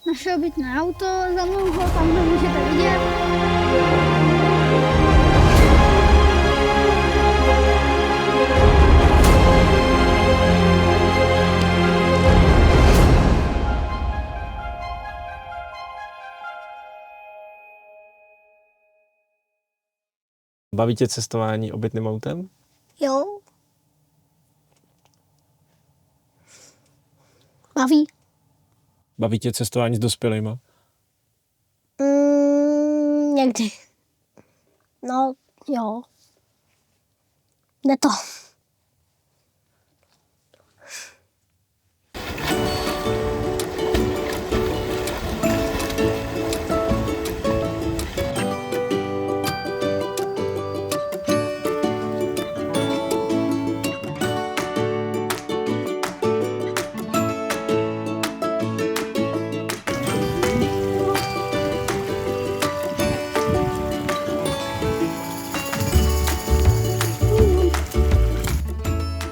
naše obytné auto, za mnou ho tam můžete vidět. Baví tě cestování obytným autem? Jo. Baví. Baví tě cestování s dospělýma? Někdy. No, jo. Jde to.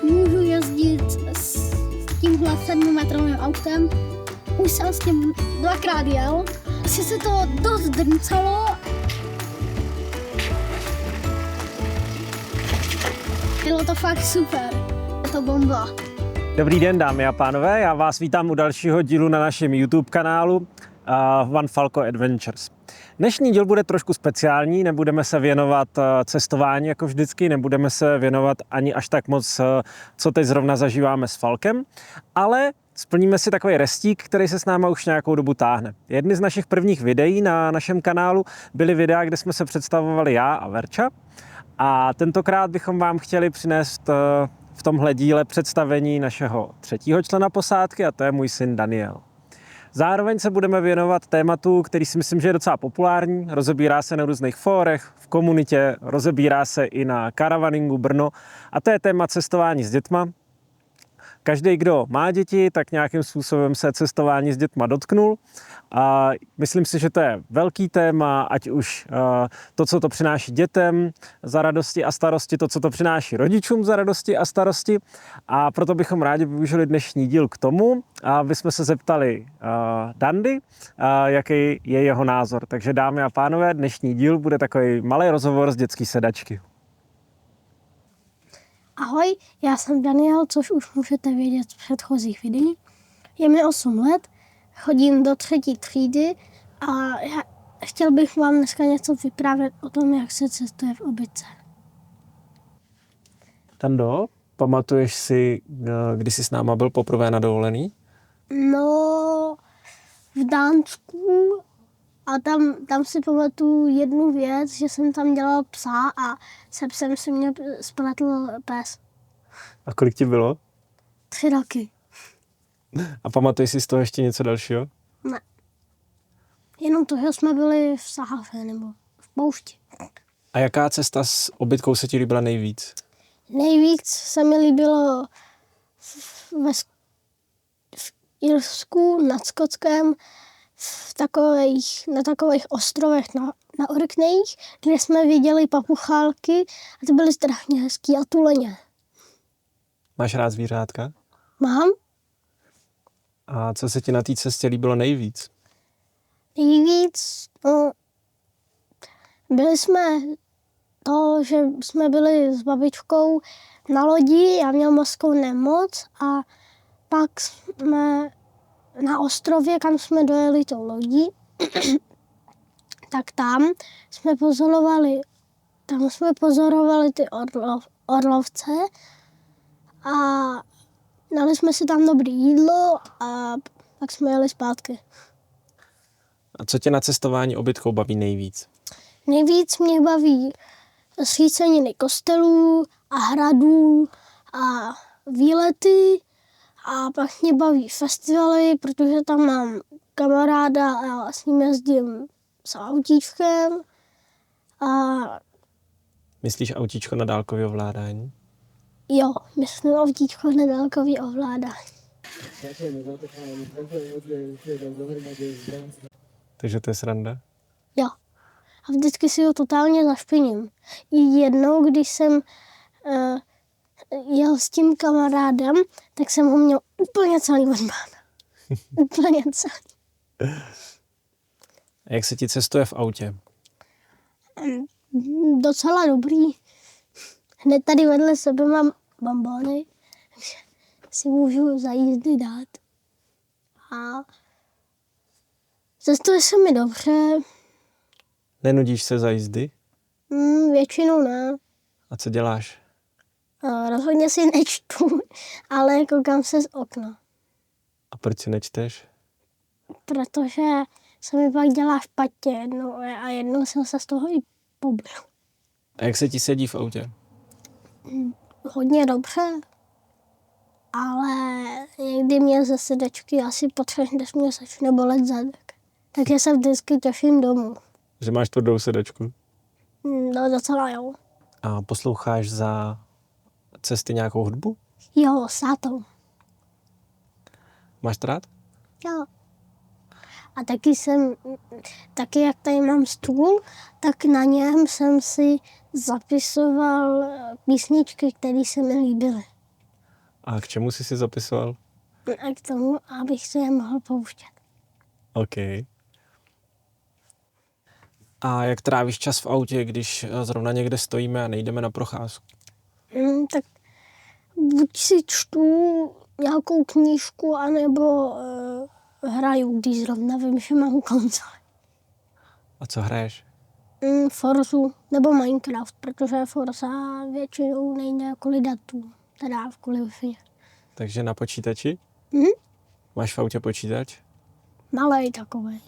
Můžu jezdit s tímhle 7metrovým autem. Už jsem s tím 2krát jel. Asi se to dost drncalo. Bylo to fakt super. Je to bomba. Dobrý den, dámy a pánové, já vás vítám u dalšího dílu na našem YouTube kanálu One Falco Adventures. Dnešní díl bude trošku speciální, nebudeme se věnovat cestování jako vždycky, nebudeme se věnovat ani až tak moc, co teď zrovna zažíváme s Falkem, ale splníme si takový restík, který se s náma už nějakou dobu táhne. Jedny z našich prvních videí na našem kanálu byly videa, kde jsme se představovali já a Verča, a tentokrát bychom vám chtěli přinést v tomhle díle představení našeho třetího člena posádky, a to je můj syn Daniel. Zároveň se budeme věnovat tématu, který si myslím, že je docela populární. Rozebírá se na různých fórech, v komunitě, rozebírá se i na Caravaningu Brno, a to je téma cestování s dětma. Každý, kdo má děti, tak nějakým způsobem se cestování s dětma dotknul. A myslím si, že to je velký téma, ať už to, co to přináší dětem za radosti a starosti, to, co to přináší rodičům za radosti a starosti. A proto bychom rádi využili dnešní díl k tomu, aby jsme se zeptali Dandy, jaký je jeho názor. Takže dámy a pánové, dnešní díl bude takový malý rozhovor z dětské sedačky. Ahoj, já jsem Daniel, což už můžete vědět z předchozích videí. Je mi 8 let, chodím do 3. třídy a chtěl bych vám dneska něco vyprávět o tom, jak se cestuje v obytce. Dando, pamatuješ si, kdy jsi s náma byl poprvé na dovolený? No, v Dánsku, a tam si pamatuju jednu věc, že jsem tam dělal psa a se psem se mě spletl pes. A kolik ti bylo? 3 roky. A pamatuješ si z toho ještě něco dalšího? Ne. Jenom to, že jsme byli v Sahave nebo v poušti. A jaká cesta s obytkou se ti líbila nejvíc? Nejvíc se mi líbilo v Irsku, nad Skotskem, na takových ostrovech na Orkneyích, kde jsme viděli papuchálky a to byly strašně hezký a tuleně. Máš rád zvířátka? Mám? A co se ti na té cestě líbilo nejvíc? Nejvíc, no, že jsme byli s babičkou na lodi, já měl mořskou nemoc a pak jsme na ostrově, kam jsme dojeli tou lodí, tak tam jsme pozorovali ty orlovce a dali jsme si tam dobré jídlo a pak jsme jeli zpátky. A co tě na cestování obytkou baví nejvíc? Nejvíc mě baví svíceniny kostelů a hradů a výlety a pak mě baví festivaly, protože tam mám kamaráda a s ním jezdím s autíčkem. A Myslíš autíčko na dálkový ovládání? jo, myslím autíčko na dálkový ovládání. Takže to je sranda? Jo. A vždycky si ho totálně zašpiním. I jednou, když jsem jel s tím kamarádem, tak jsem ho měl úplně celý odmán. Úplně celý. A jak se ti cestuje v autě? Docela dobrý. Hned tady vedle sebe mám bonbony, takže si můžu za jízdy dát. A cestuje se mi dobře, Nenudíš se za jízdy? většinou ne. A co děláš? Rozhodně si nečtu, ale koukám se z okna, A proč si nečteš? protože se mi pak dělá špatně a jednou jsem se z toho i pobil. A jak se ti sedí v autě? Hodně dobře, ale někdy mě ze sedečky asi po 3 dnech mě začne bolet zadek. Takže se vždycky těším domů. Že máš tvrdou sedačku? No docela jo. A posloucháš za cesty nějakou hudbu? Jo, s tátou. Máš to rád? Jo. A taky jak tady mám stůl, tak na něm jsem si zapisoval písničky, které se mi líbily. A k čemu jsi si zapisoval? A k tomu, abych se je mohl pouštět. OK. A jak trávíš čas v autě, když zrovna někde stojíme a nejdeme na procházku? Tak buď si čtu nějakou knížku, anebo hraju, když zrovna vím, že mám konzoli. A co hraješ? Forzu nebo Minecraft, protože Forza většinou nejde kvůli datům, teda kvůli Wi-Fi. Takže na počítači? Máš v autě počítač? Malej takovej.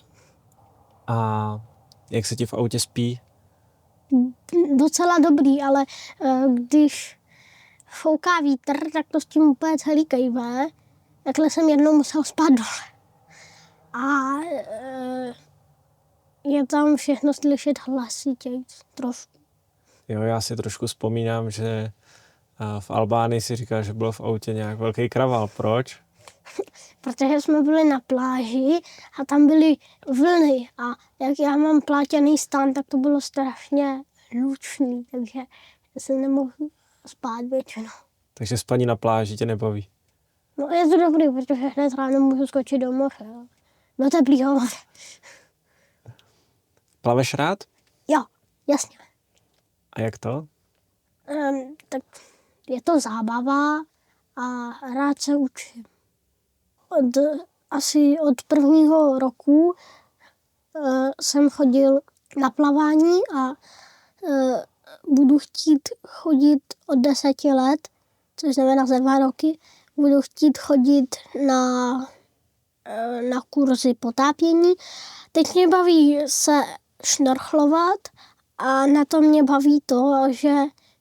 A jak se ti v autě spí? Docela dobrý, ale když fouká vítr, tak to s tím úplně celý kejve. Takhle jsem jednou musel spát dole. A je tam všechno slyšet hlasitě trošku. Jo, já si trošku vzpomínám, že v Albánii si říkal, že byl v autě nějak velký kraval. Proč? Protože jsme byli na pláži a tam byly vlny a jak já mám plátěný stan, tak to bylo strašně hlučný, takže jsem nemohl spát většinou. Takže spaní na pláži tě nebaví. No je to dobrý, protože hned ráno můžu skočit do moře, jo. Do teplýho moře. Plaveš rád? Jo, jasně. A jak to? Tak je to zábava a rád se učím. Asi od 1. roku jsem chodil na plavání a budu chtít chodit od 10 let, což znamená za 2 roky, budu chtít chodit na kurzy potápění. Teď mě baví se šnorchlovat a na to mě baví to, že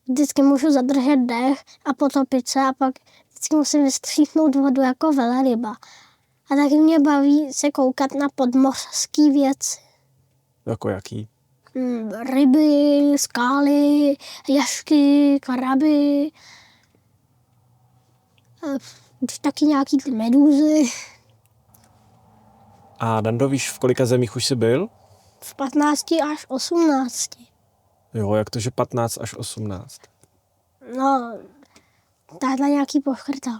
vždycky můžu zadržet dech a potopit se a pak vždycky musím vystříhnout vodu jako velryba. A taky mě baví se koukat na podmořský věci. Jako jaký? Ryby, skály, jašky, kraby, taky nějaký ty medúzy. A Dando, víš, v kolika zemích už jsi byl? V 15 až 18. Jo, jak to, že 15 až 18? No, táta nějaký pochrtal.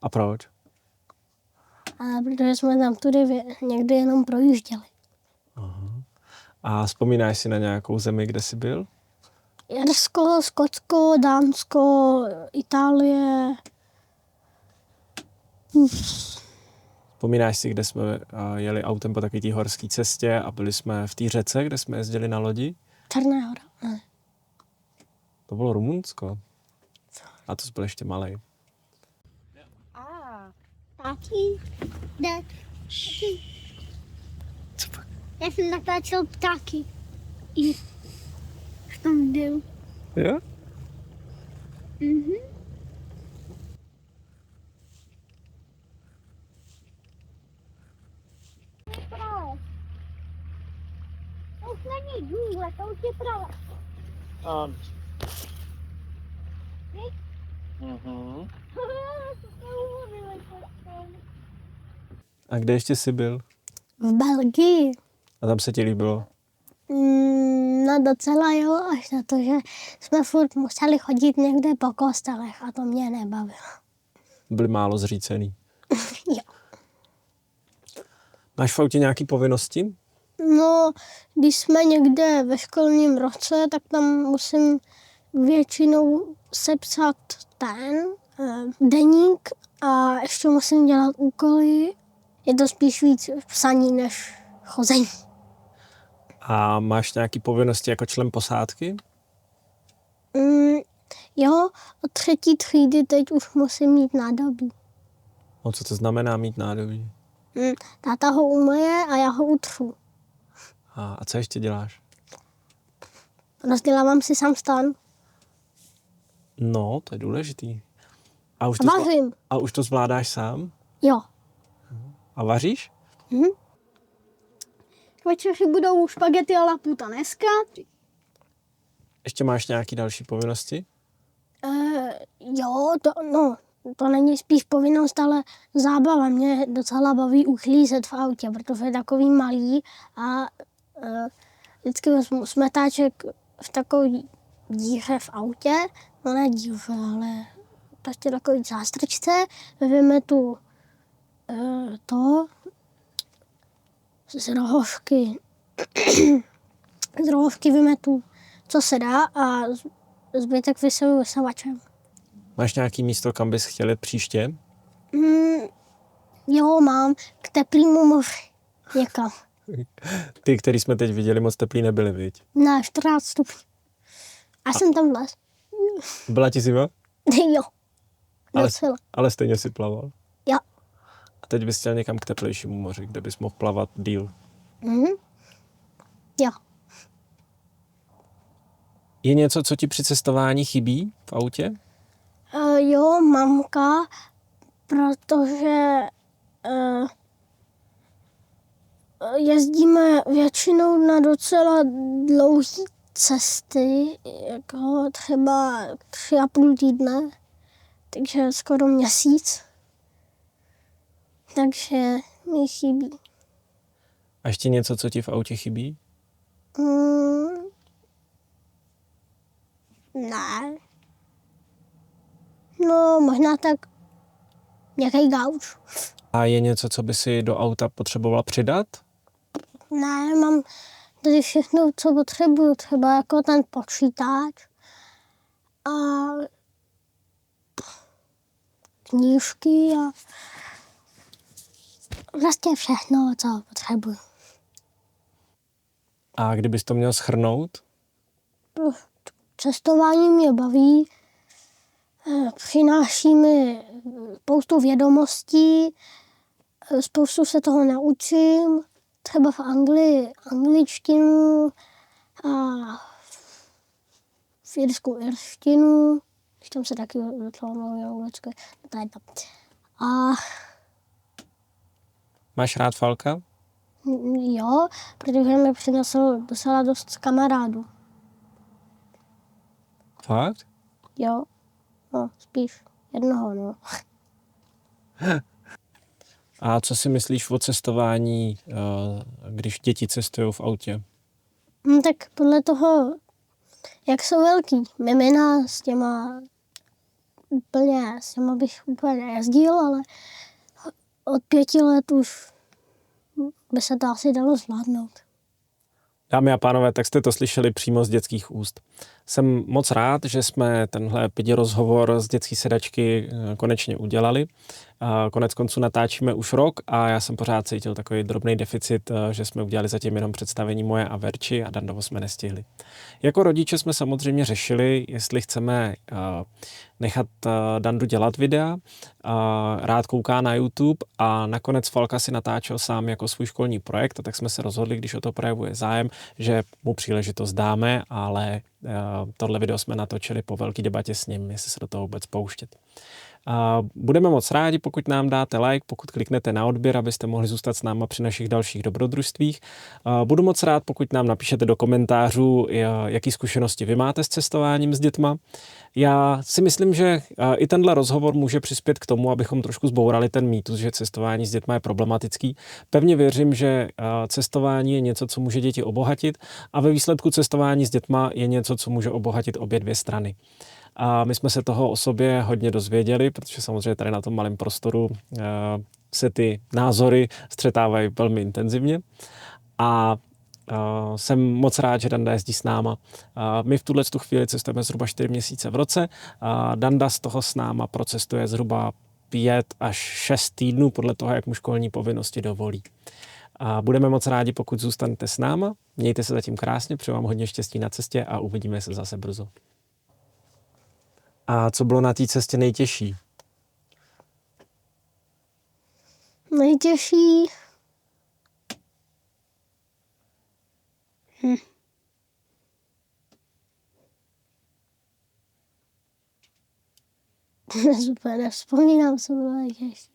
A proč? Ale protože jsme tam tudy někdy jenom projížděli. A vzpomínáš si na nějakou zemi, kde jsi byl? Irsko, Skotsko, Dánsko, Itálie. Vzpomínáš si, kde jsme jeli autem po takové té horské cestě a byli jsme v té řece, kde jsme jezdili na lodi? Černá hora. Ne. To bylo Rumunsko. A to jsi byl ještě malej. Ptáky? Dad. Co pak? Já jsem natáčel ptáky. I v tom videu. Jo? To už není důle, to už je prava. Ano. Víš? A kde ještě jsi byl? V Belgii. A tam se ti líbilo? No docela jo, až na to, že jsme furt museli chodit někde po kostelech a to mě nebavilo. Byli málo zřícený. Jo. Máš v autě nějaké povinnosti? No, když jsme někde ve školním roce, tak tam musím většinou sepsat deník a ještě musím dělat úkoly. Je to spíš víc psaní než chození. A máš nějaké povinnosti jako člen posádky? Jo, od 3. třídy teď už musím mít nádobí. No, co to znamená mít nádobí? Táta ho umyje a já ho utřu. A co ještě děláš? Rozdělávám si sám stan. No, to je důležitý. Vařím. A už to zvládáš sám? Jo. A vaříš? Večeři budou špagety a la puta dneska. Ještě máš nějaké další povinnosti? Jo, to není spíš povinnost, ale zábava. Mě docela baví uklízet v autě, protože je takový malý a vždycky vezmu smetáček v takové díře v autě, no ne díře, ale prostě takový zástrčce, vezmeme tu z rohovky vymetu, co se dá a zbytek vyseju vysavačem. Máš nějaký místo, kam bys chtěl jít příště? Jo, mám k teplýmu moři. Někam. Ty, který jsme teď viděli, moc teplý nebyly, viď? Na 14 stupňů. A jsem tam vlez. Byla ti zima? Jo. Docela. Ale stejně si plaval. Jo. A teď bys chtěl někam k teplejšímu moři, kde bys mohl plavat díl. Jo. Je něco, co ti při cestování chybí v autě? Jo, mamka, protože jezdíme většinou na docela dlouhé cesty, jako třeba 3,5 týdne, takže skoro měsíc. Takže mi chybí. A ještě něco, co ti v autě chybí? Ne. No, možná tak nějaký gauč. A je něco, co by si do auta potřebovala přidat? Ne, mám tady všechno, co potřebuju, třeba jako ten počítač a knížky a vlastně všechno, co potřebuju. A kdybys to měl shrnout? Cestování mě baví, přináší mi spoustu vědomostí, spoustu se toho naučím, třeba v Anglii angličtinu a v Irsku irštinu, když tam se taky docela mluví anglicky. A Máš rád Falka? jo, protože mi přinesl docela dost kamarádů. Fakt? Jo, no, spíš jednoho, no. A co si myslíš o cestování, když děti cestují v autě? Tak podle toho, jak jsou velký. Mimina s těma bych úplně nejezdil, ale od 5 let už by se to asi dalo zvládnout. Dámy a pánové, tak jste to slyšeli přímo z dětských úst. Jsem moc rád, že jsme tenhle rozhovor z dětské sedačky konečně udělali. Konec konců natáčíme už rok a já jsem pořád cítil takový drobný deficit, že jsme udělali zatím jenom představení moje a Verči a Dandovo jsme nestihli. Jako rodiče jsme samozřejmě řešili, jestli chceme nechat Dandu dělat videa, rád kouká na YouTube a nakonec Falka si natáčel sám jako svůj školní projekt, a tak jsme se rozhodli, když o to projevuje zájem, že mu příležitost dáme, ale tohle video jsme natočili po velké debatě s ním, jestli se do toho vůbec pouštět. Budeme moc rádi, pokud nám dáte like, pokud kliknete na odběr, abyste mohli zůstat s náma při našich dalších dobrodružstvích. Budu moc rád, pokud nám napíšete do komentářů, jaký zkušenosti vy máte s cestováním s dětma. Já si myslím, že i tenhle rozhovor může přispět k tomu, abychom trošku zbourali ten mýtus, že cestování s dětma je problematický. Pevně věřím, že cestování je něco, co může děti obohatit a ve výsledku cestování s dětma je něco, co může obohatit obě dvě strany. A my jsme se toho o sobě hodně dozvěděli, protože samozřejmě tady na tom malém prostoru se ty názory střetávají velmi intenzivně. A jsem moc rád, že Danda jezdí s náma. My v tuhle chvíli cestujeme zhruba 4 měsíce v roce. Danda z toho s náma procestuje zhruba 5 až 6 týdnů, podle toho, jak mu školní povinnosti dovolí. A budeme moc rádi, pokud zůstanete s náma. Mějte se zatím krásně, přeju vám hodně štěstí na cestě a uvidíme se zase brzo. A co bylo na té cestě nejtěžší? Nejtěžší... Super, nevzpomínám, co bylo nejtěžší.